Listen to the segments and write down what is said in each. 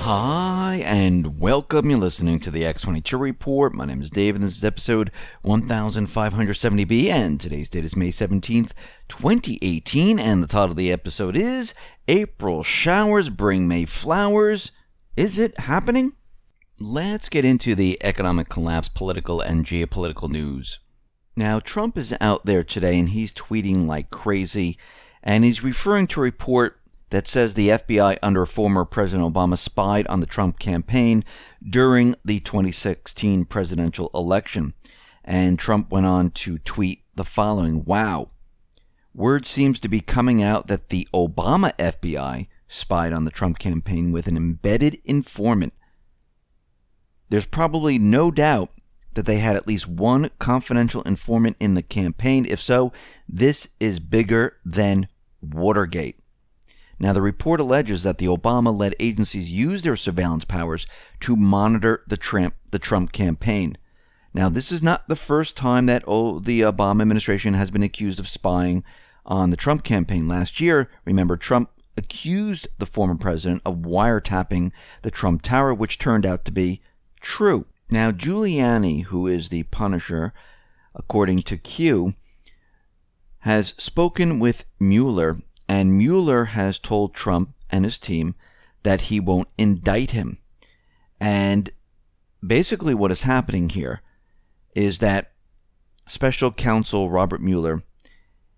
Hi, and welcome. You're listening to the X22 Report. My name is Dave, and this is episode 1570B, and today's date is May 17th, 2018, and the title of the episode is April Showers Bring May Flowers. Is it happening? Let's get into the economic collapse, political, and geopolitical news. Now, Trump is out there today, and he's tweeting like crazy, and he's referring to a report that says the FBI under former President Obama spied on the Trump campaign during the 2016 presidential election. And Trump went on to tweet the following: "Wow, word seems to be coming out that the Obama FBI spied on the Trump campaign with an embedded informant. There's probably no doubt that they had at least one confidential informant in the campaign. If so, this is bigger than Watergate." Now, the report alleges that the Obama-led agencies used their surveillance powers to monitor the Trump campaign. Now, this is not the first time that the Obama administration has been accused of spying on the Trump campaign. Last year, remember, Trump accused the former president of wiretapping the Trump Tower, which turned out to be true. Now, Giuliani, who is the Punisher, according to Q, has spoken with Mueller, and Mueller has told Trump and his team that he won't indict him. And basically what is happening here is that special counsel Robert Mueller,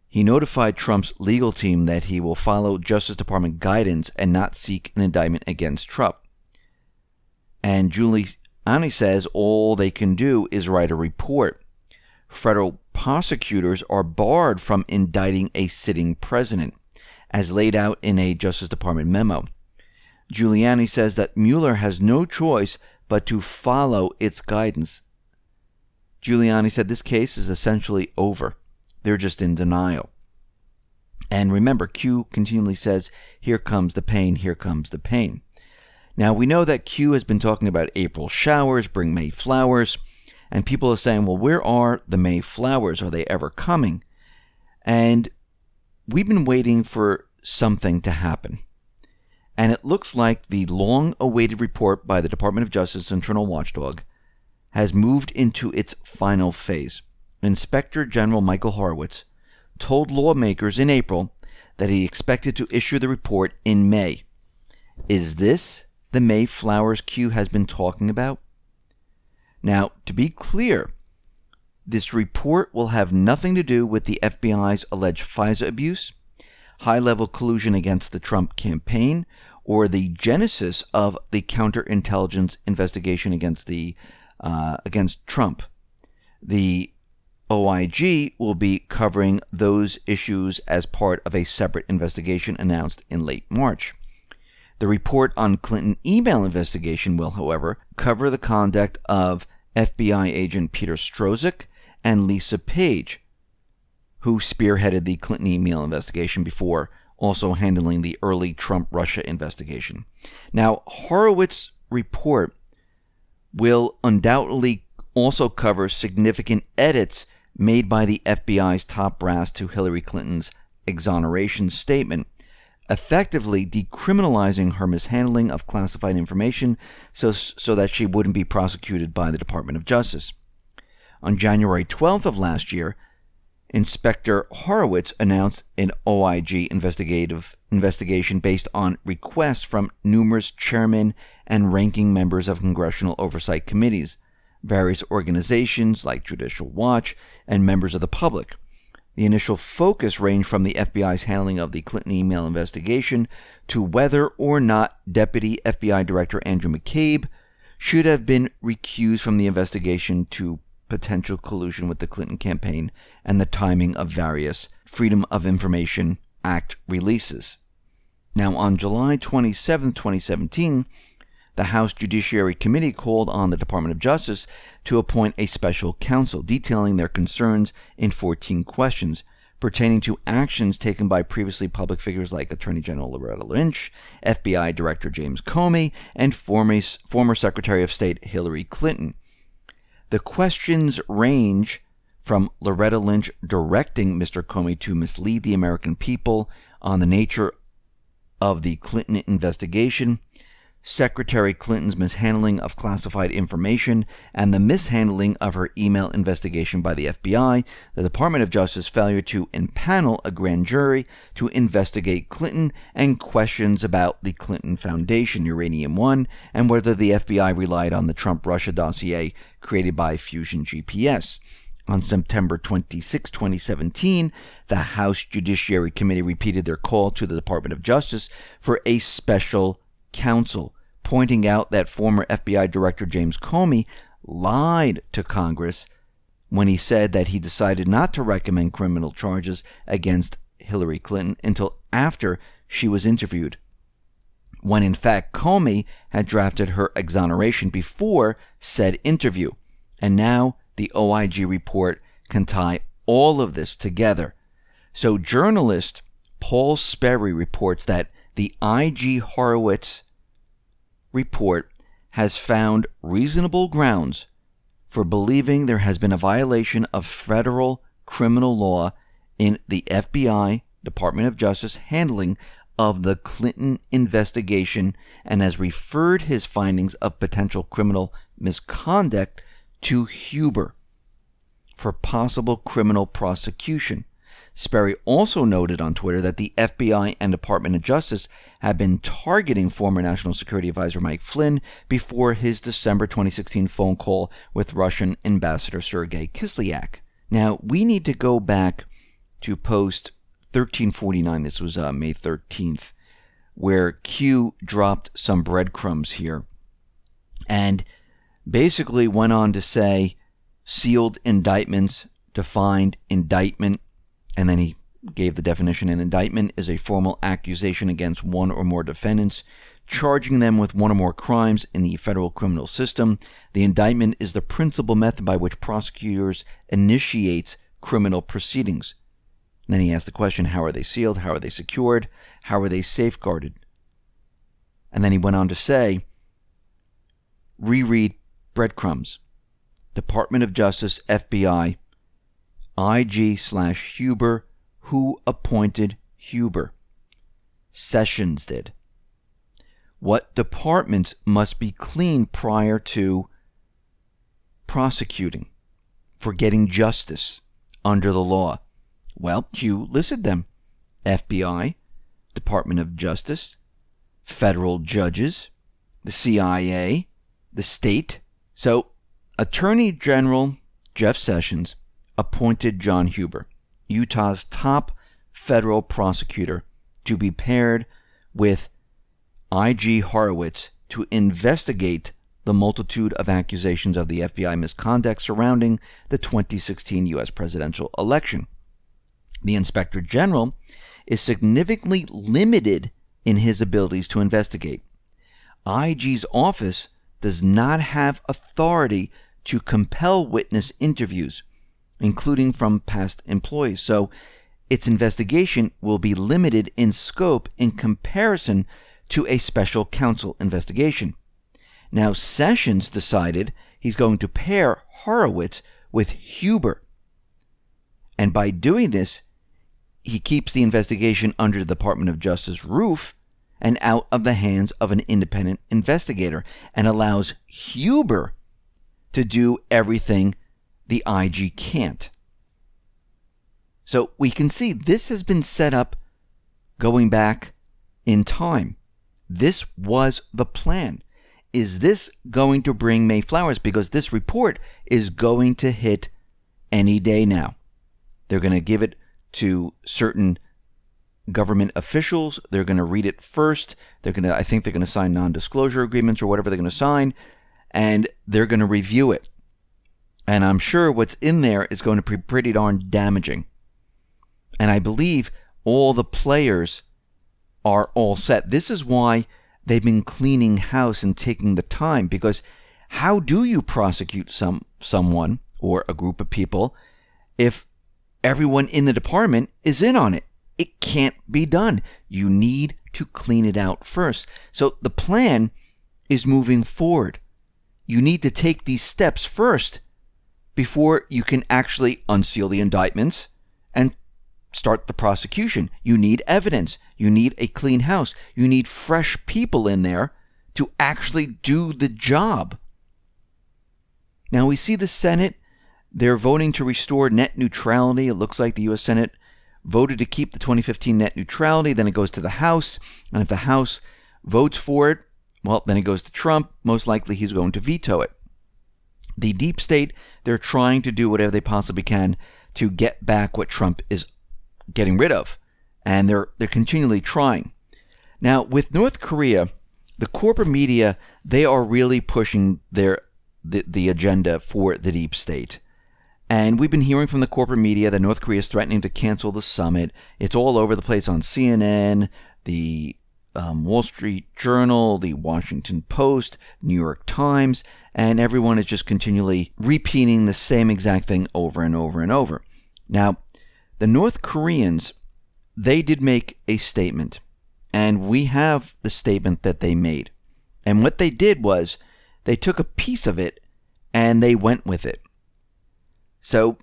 he notified Trump's legal team that he will follow Justice Department guidance and not seek an indictment against Trump. And Giuliani says all they can do is write a report. Federal prosecutors are barred from indicting a sitting president, as laid out in a Justice Department memo. Giuliani says that Mueller has no choice but to follow its guidance. Giuliani said this case is essentially over. They're just in denial. And remember, Q continually says, "Here comes the pain, here comes the pain." Now, we know that Q has been talking about April showers bring May flowers, and people are saying, well, where are the May flowers? Are they ever coming? And we've been waiting for something to happen. And it looks like the long-awaited report by the Department of Justice Internal Watchdog has moved into its final phase. Inspector General Michael Horowitz told lawmakers in April that he expected to issue the report in May. Is this the May flowers Q has been talking about? Now, to be clear, this report will have nothing to do with the FBI's alleged FISA abuse, high-level collusion against the Trump campaign, or the genesis of the counterintelligence investigation against Trump. The OIG will be covering those issues as part of a separate investigation announced in late March. The report on Clinton email investigation will, however, cover the conduct of FBI agent Peter Strzok and Lisa Page, who spearheaded the Clinton email investigation before also handling the early Trump-Russia investigation. Now, Horowitz's report will undoubtedly also cover significant edits made by the FBI's top brass to Hillary Clinton's exoneration statement, effectively decriminalizing her mishandling of classified information so that she wouldn't be prosecuted by the Department of Justice. On January 12th of last year, Inspector Horowitz announced an OIG investigation based on requests from numerous chairmen and ranking members of congressional oversight committees, various organizations like Judicial Watch, and members of the public. The initial focus ranged from the FBI's handling of the Clinton email investigation to whether or not Deputy FBI Director Andrew McCabe should have been recused from the investigation, to potential collusion with the Clinton campaign and the timing of various Freedom of Information Act releases. Now, on July 27, 2017, the House Judiciary Committee called on the Department of Justice to appoint a special counsel detailing their concerns in 14 questions pertaining to actions taken by previously public figures like Attorney General Loretta Lynch, FBI Director James Comey, and former Secretary of State Hillary Clinton. The questions range from Loretta Lynch directing Mr. Comey to mislead the American people on the nature of the Clinton investigation, Secretary Clinton's mishandling of classified information and the mishandling of her email investigation by the FBI, the Department of Justice failure to impanel a grand jury to investigate Clinton, and questions about the Clinton Foundation, Uranium One, and whether the FBI relied on the Trump-Russia dossier created by Fusion GPS. On September 26, 2017, the House Judiciary Committee repeated their call to the Department of Justice for a special counsel, pointing out that former FBI Director James Comey lied to Congress when he said that he decided not to recommend criminal charges against Hillary Clinton until after she was interviewed, when in fact Comey had drafted her exoneration before said interview. And now the OIG report can tie all of this together. So journalist Paul Sperry reports that the IG Horowitz report has found reasonable grounds for believing there has been a violation of federal criminal law in the FBI, Department of Justice, handling of the Clinton investigation, and has referred his findings of potential criminal misconduct to Huber for possible criminal prosecution. Sperry also noted on Twitter that the FBI and Department of Justice have been targeting former National Security Advisor Mike Flynn before his December 2016 phone call with Russian Ambassador Sergei Kislyak. Now, we need to go back to post 1349, this was May 13th, where Q dropped some breadcrumbs here and basically went on to say sealed indictments, defined indictment, and then he gave the definition. An indictment is a formal accusation against one or more defendants, charging them with one or more crimes in the federal criminal system. The indictment is the principal method by which prosecutors initiate criminal proceedings. And then he asked the question, how are they sealed? How are they secured? How are they safeguarded? And then he went on to say, reread breadcrumbs. Department of Justice, FBI, IG/Huber. Who appointed Huber? Sessions did. What departments must be clean prior to prosecuting for getting justice under the law? Well, Q listed them. FBI, Department of Justice, federal judges, the CIA, the state. So, Attorney General Jeff Sessions appointed John Huber, Utah's top federal prosecutor, to be paired with IG Horowitz to investigate the multitude of accusations of the FBI misconduct surrounding the 2016 U.S. presidential election. The Inspector General is significantly limited in his abilities to investigate. IG's office does not have authority to compel witness interviews, including from past employees, so its investigation will be limited in scope in comparison to a special counsel investigation. Now, Sessions decided he's going to pair Horowitz with Huber, and by doing this, he keeps the investigation under the Department of Justice roof and out of the hands of an independent investigator, and allows Huber to do everything the IG can't. So we can see this has been set up going back in time. This was the plan. Is this going to bring May flowers? Because this report is going to hit any day now. They're going to give it to certain government officials. They're going to read it first. I think they're going to sign non-disclosure agreements or whatever they're going to sign, and they're going to review it. And I'm sure what's in there is going to be pretty darn damaging. And I believe all the players are all set. This is why they've been cleaning house and taking the time, because how do you prosecute someone or a group of people if everyone in the department is in on it? It can't be done. You need to clean it out first. So the plan is moving forward. You need to take these steps first before you can actually unseal the indictments and start the prosecution. You need evidence. You need a clean house. You need fresh people in there to actually do the job. Now we see the Senate, they're voting to restore net neutrality. It looks like the U.S. Senate voted to keep the 2015 net neutrality. Then it goes to the House, and if the House votes for it, well, then it goes to Trump. Most likely he's going to veto it. The deep state, they're trying to do whatever they possibly can to get back what Trump is getting rid of. And they're continually trying. Now, with North Korea, the corporate media, they are really pushing the agenda for the deep state. And we've been hearing from the corporate media that North Korea is threatening to cancel the summit. It's all over the place on CNN, the Wall Street Journal, the Washington Post, New York Times, and everyone is just continually repeating the same exact thing over and over and over. Now, the North Koreans, they did make a statement, and we have the statement that they made. And what they did was they took a piece of it and they went with it. So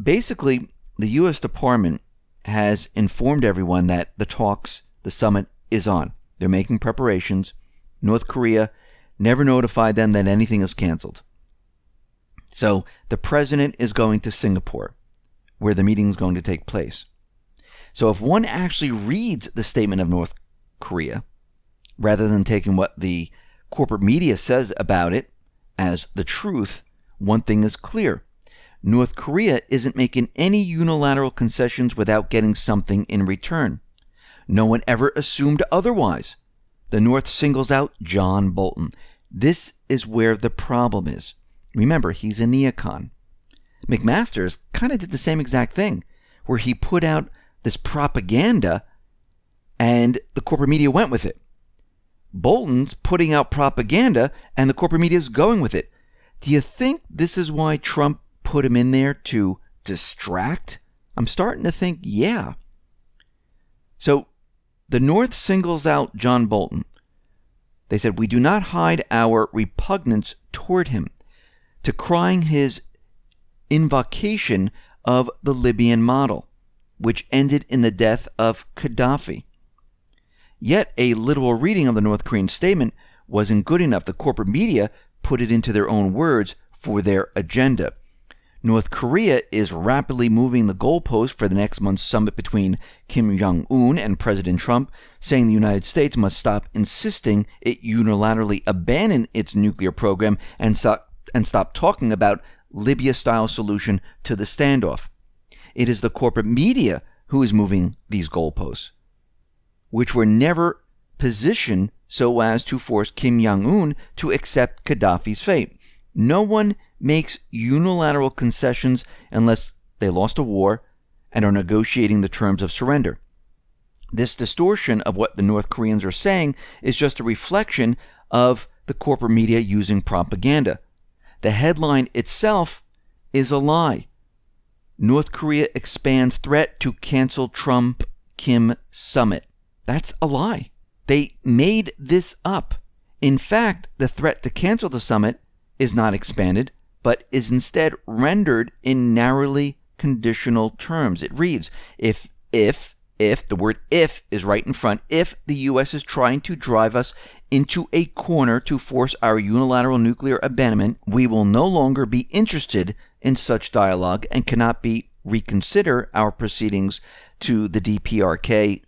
basically, the U.S. Department has informed everyone that the summit is on. They're making preparations. North Korea never notified them that anything is canceled. So the president is going to Singapore, where the meeting is going to take place. So if one actually reads the statement of North Korea, rather than taking what the corporate media says about it as the truth, one thing is clear. North Korea isn't making any unilateral concessions without getting something in return. No one ever assumed otherwise. The North singles out John Bolton. This is where the problem is. Remember, he's a neocon. McMaster's kind of did the same exact thing, where he put out this propaganda and the corporate media went with it. Bolton's putting out propaganda and the corporate media is going with it. Do you think this is why Trump put him in there to distract? I'm starting to think, yeah. So the North singles out John Bolton. They said, we do not hide our repugnance toward him, decrying his invocation of the Libyan model, which ended in the death of Gaddafi. Yet a literal reading of the North Korean statement wasn't good enough. The corporate media put it into their own words for their agenda. North Korea is rapidly moving the goalpost for the next month's summit between Kim Jong-un and President Trump, saying the United States must stop insisting it unilaterally abandon its nuclear program and stop talking about Libya-style solution to the standoff. It is the corporate media who is moving these goalposts, which were never positioned so as to force Kim Jong-un to accept Gaddafi's fate. No one makes unilateral concessions unless they lost a war and are negotiating the terms of surrender. This distortion of what the North Koreans are saying is just a reflection of the corporate media using propaganda. The headline itself is a lie. North Korea expands threat to cancel Trump-Kim summit. That's a lie. They made this up. In fact, the threat to cancel the summit is not expanded, but is instead rendered in narrowly conditional terms. It reads, if, the word if is right in front, if the U.S. is trying to drive us into a corner to force our unilateral nuclear abandonment, we will no longer be interested in such dialogue and cannot reconsider our proceedings to the DPRK-US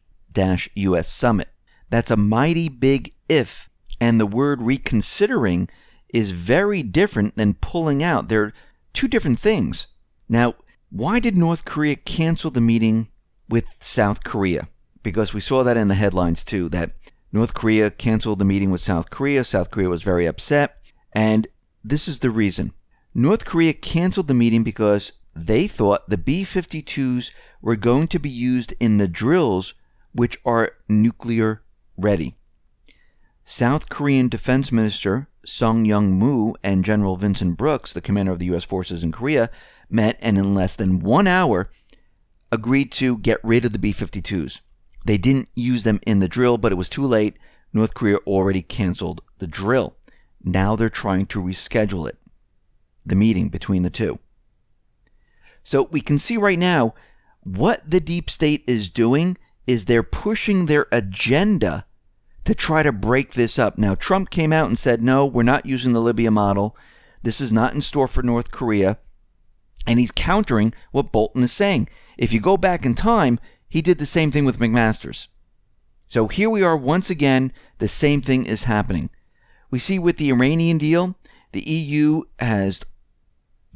summit. That's a mighty big if, and the word reconsidering is very different than pulling out. They're two different things. Now, why did North Korea cancel the meeting with South Korea? Because we saw that in the headlines too, that North Korea canceled the meeting with South Korea. South Korea was very upset, and this is the reason. North Korea canceled the meeting because they thought the B-52s were going to be used in the drills, which are nuclear ready. South Korean Defense Minister Sung Young-moo and General Vincent Brooks, the commander of the U.S. forces in Korea, met and in less than 1 hour agreed to get rid of the B-52s. They didn't use them in the drill, but it was too late. North Korea already canceled the drill. Now they're trying to reschedule it, the meeting between the two. So we can see right now what the deep state is doing is they're pushing their agenda to to try to break this up. Now, Trump came out and said, no, we're not using the Libya model. This is not in store for North Korea. And he's countering what Bolton is saying. If you go back in time, he did the same thing with McMaster's. So here we are once again, the same thing is happening. We see with the Iranian deal, the EU has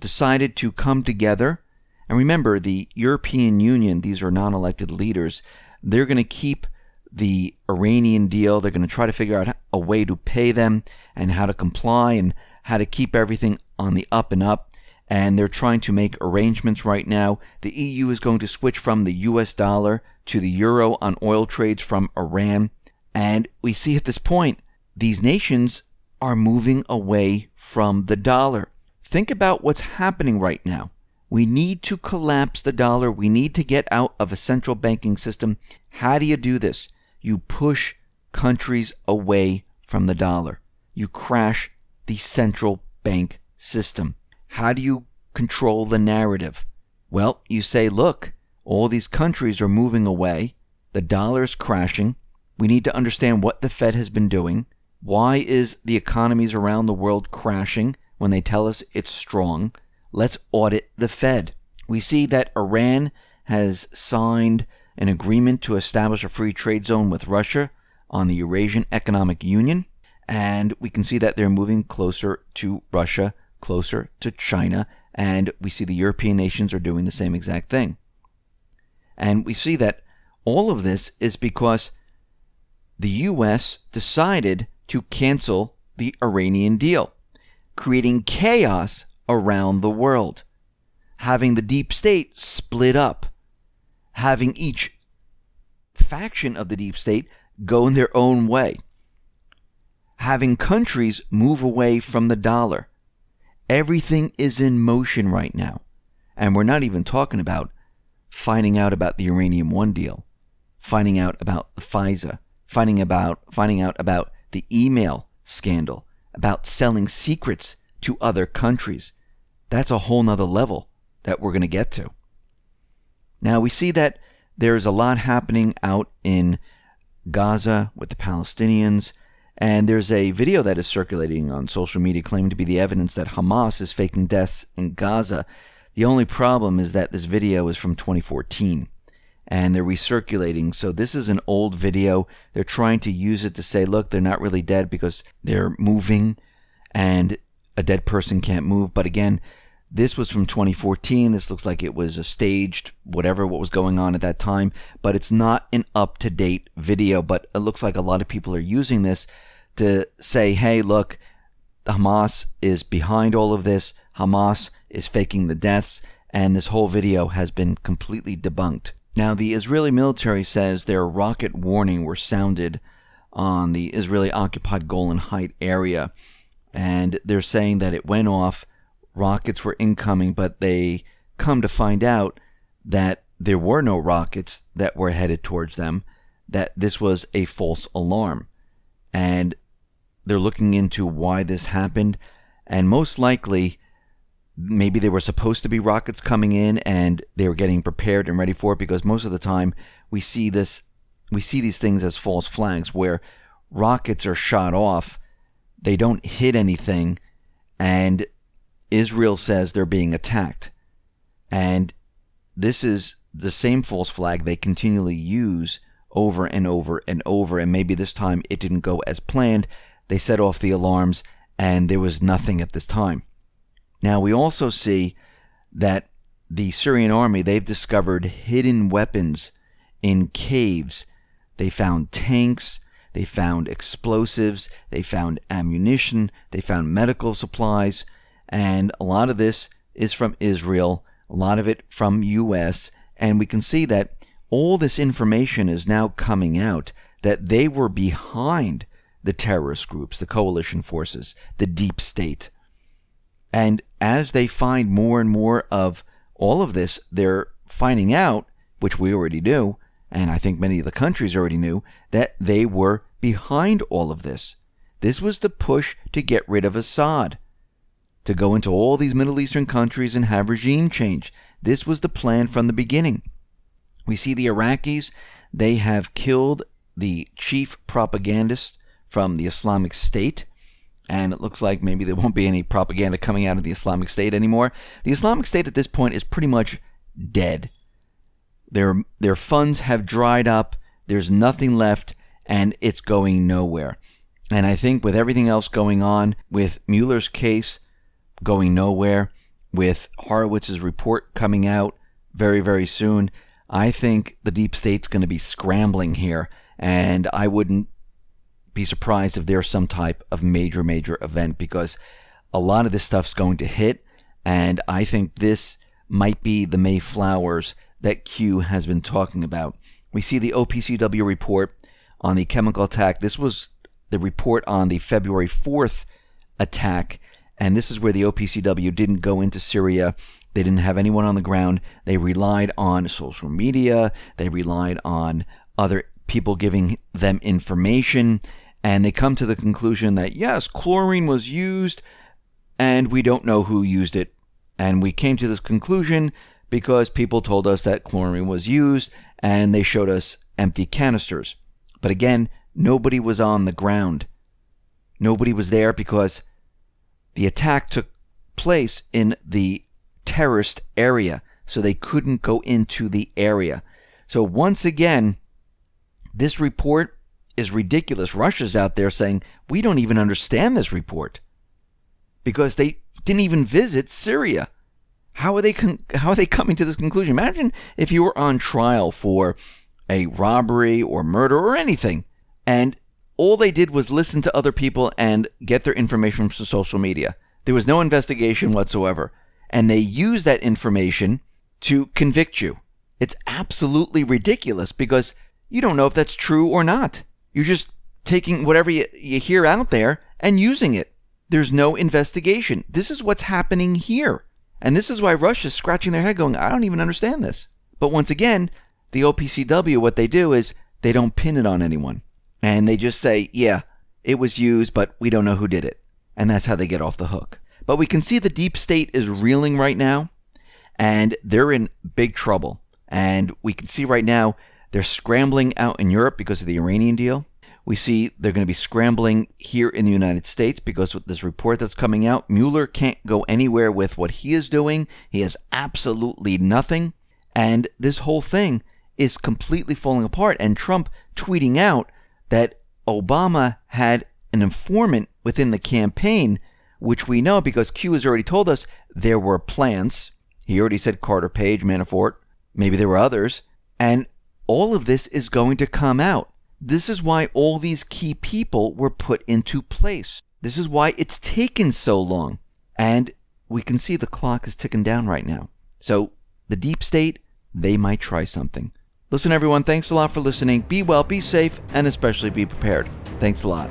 decided to come together. And remember, the European Union, these are non-elected leaders, they're going to keep the Iranian deal. They're going to try to figure out a way to pay them and how to comply and how to keep everything on the up and up. And they're trying to make arrangements right now. The EU is going to switch from the US dollar to the euro on oil trades from Iran. And we see at this point, these nations are moving away from the dollar. Think about what's happening right now. We need to collapse the dollar. We need to get out of a central banking system. How do you do this? You push countries away from the dollar. You crash the central bank system. How do you control the narrative? Well, you say, look, all these countries are moving away. The dollar is crashing. We need to understand what the Fed has been doing. Why is the economies around the world crashing when they tell us it's strong? Let's audit the Fed. We see that Iran has signed an agreement to establish a free trade zone with Russia on the Eurasian Economic Union. And we can see that they're moving closer to Russia, closer to China, and we see the European nations are doing the same exact thing. And we see that all of this is because the U.S. decided to cancel the Iranian deal, creating chaos around the world, having the deep state split up, having each faction of the deep state go in their own way, having countries move away from the dollar. Everything is in motion right now. And we're not even talking about finding out about the Uranium One deal, finding out about the FISA, finding out about the email scandal, about selling secrets to other countries. That's a whole nother level that we're going to get to. Now we see that there's a lot happening out in Gaza with the Palestinians. And there's a video that is circulating on social media claiming to be the evidence that Hamas is faking deaths in Gaza. The only problem is that this video is from 2014 and they're recirculating. So this is an old video. They're trying to use it to say, look, they're not really dead because they're moving and a dead person can't move. But again, this was from 2014. This looks like it was a staged what was going on at that time, but it's not an up-to-date video. But it looks like a lot of people are using this to say, hey, look, Hamas is behind all of this. Hamas is faking the deaths, and this whole video has been completely debunked. Now, the Israeli military says their rocket warning were sounded on the Israeli-occupied Golan Heights area, and they're saying that it went off. Rockets were incoming, but they come to find out that there were no rockets that were headed towards them, that this was a false alarm. And they're looking into why this happened, and most likely maybe there were supposed to be rockets coming in and they were getting prepared and ready for it, because most of the time we see these things as false flags where rockets are shot off, they don't hit anything, and Israel says they're being attacked. And this is the same false flag they continually use over and over and over, and maybe this time it didn't go as planned. They set off the alarms and there was nothing at this time. Now we also see that the Syrian army, they've discovered hidden weapons in caves. They found tanks, they found explosives, they found ammunition, they found medical supplies, and a lot of this is from Israel, a lot of it from US, and we can see that all this information is now coming out, that they were behind the terrorist groups, the coalition forces, the deep state. And as they find more and more of all of this, they're finding out, which we already knew, and I think many of the countries already knew, that they were behind all of this. This was the push to get rid of Assad, to go into all these Middle Eastern countries and have regime change. This was the plan from the beginning. We see the Iraqis, they have killed the chief propagandist from the Islamic State. And it looks like maybe there won't be any propaganda coming out of the Islamic State anymore. The Islamic State at this point is pretty much dead. Their funds have dried up. There's nothing left, and it's going nowhere. And I think with everything else going on, with Mueller's case going nowhere, with Horowitz's report coming out very, very soon, I think the deep state's going to be scrambling here. And I wouldn't be surprised if there's some type of major event, because a lot of this stuff's going to hit, and I think this might be the Mayflowers that Q has been talking about. We see the OPCW report on the chemical attack. This was the report on the February 4th attack, and this is where the OPCW didn't go into Syria. They didn't have anyone on the ground. They relied on social media. They relied on other people giving them information. And they come to the conclusion that, yes, chlorine was used, and we don't know who used it. And we came to this conclusion because people told us that chlorine was used, and they showed us empty canisters. But again, nobody was on the ground. Nobody was there because the attack took place in the terrorist area, so they couldn't go into the area. So once again, this report is ridiculous. Russia's out there saying, we don't even understand this report because they didn't even visit Syria. How are they coming to this conclusion? Imagine if you were on trial for a robbery or murder or anything, and all they did was listen to other people and get their information from social media. There was no investigation whatsoever, and they used that information to convict you. It's absolutely ridiculous because you don't know if that's true or not. You're just taking whatever you hear out there and using it. There's no investigation. This is what's happening here. And this is why Russia's scratching their head going, I don't even understand this. But once again, the OPCW, what they do is they don't pin it on anyone. And they just say, yeah, it was used, but we don't know who did it. And that's how they get off the hook. But we can see the deep state is reeling right now, and they're in big trouble. And we can see right now they're scrambling out in Europe because of the Iranian deal. We see they're going to be scrambling here in the United States because with this report that's coming out, Mueller can't go anywhere with what he is doing. He has absolutely nothing. And this whole thing is completely falling apart. And Trump tweeting out that Obama had an informant within the campaign, which we know because Q has already told us there were plans. He already said Carter Page, Manafort. Maybe there were others. And all of this is going to come out. This is why all these key people were put into place. This is why it's taken so long. And we can see the clock is ticking down right now. So the deep state, they might try something. Listen, everyone, thanks a lot for listening. Be well, be safe, and especially be prepared. Thanks a lot.